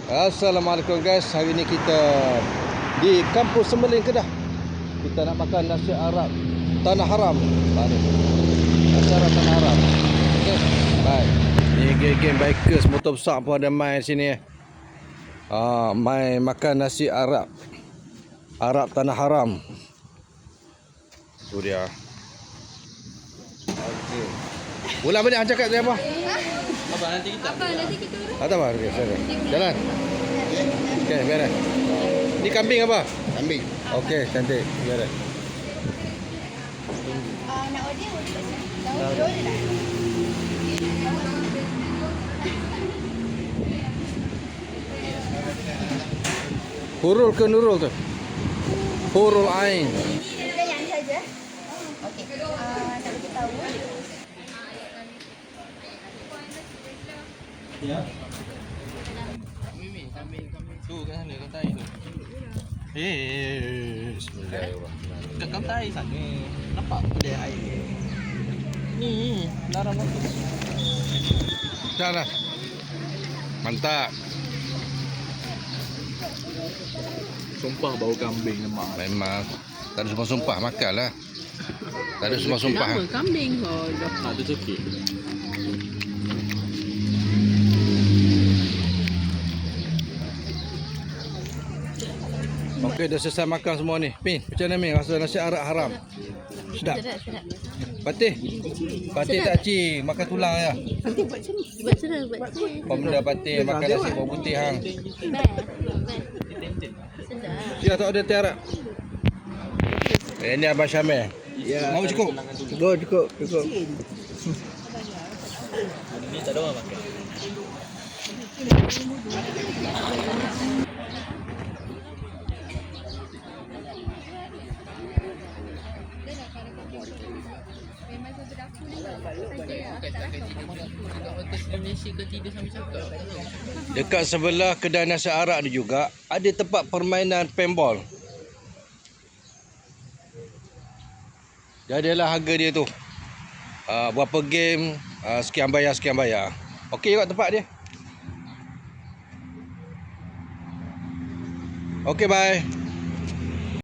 Assalamualaikum guys. Hari ni kita di Kampung Sembeling, Kedah. Kita nak makan nasi Arab Tanah Haram. Nasi Arab Tanah Haram. Okey. Baik. Ni geng-geng bikers motor besar pun ada main sini. Main makan nasi Arab Tanah Haram. Tu dia. Okey. Ulang balik hang cakap tadi apa? Abang nanti kita. Ada apa? Okey, jalan. Okey, biar. Ni kambing apa? Kambing. Okey, cantik. Biar. Nak order tahu je tak? Hurul ke Nurul tu? Hurul Ain. Kita yang saja. Okey. Nak bagi tahu. Ya. Kambing. Tu kat sana kau tai tu. Bismillahirrahmanirrahim. Kau tai sana. Nampak kedai air. Ni, larang motor. Dah. Mantap. Sumpah bau kambing lemak. Memang tak ada sumpah-sumpah makanlah. Tak ada sumpah-sumpah. Lama kambing kau dah. Ada cokit. Okey, dah selesai makan semua ni. Min, macam mana Min? Rasa nasi Arab haram. Sedap. Sedap. Patih. Patih tak cik, makan tulang ya. Nanti buat sini. Buat sedap, buat sini. Apa benda patih makan nasi bawang putih hang. Best. Sedap. Ya tak ada tiara. Ini Abang Syamil. Ya. Mau cukup? Cukup. Ni tak ada orang makan. Dekat sebelah kedai nasi Arab ni juga ada tempat permainan paintball. Jadilah harga dia tu. Berapa game, sekian bayar. Okey juga tempat dia. Okey, bye.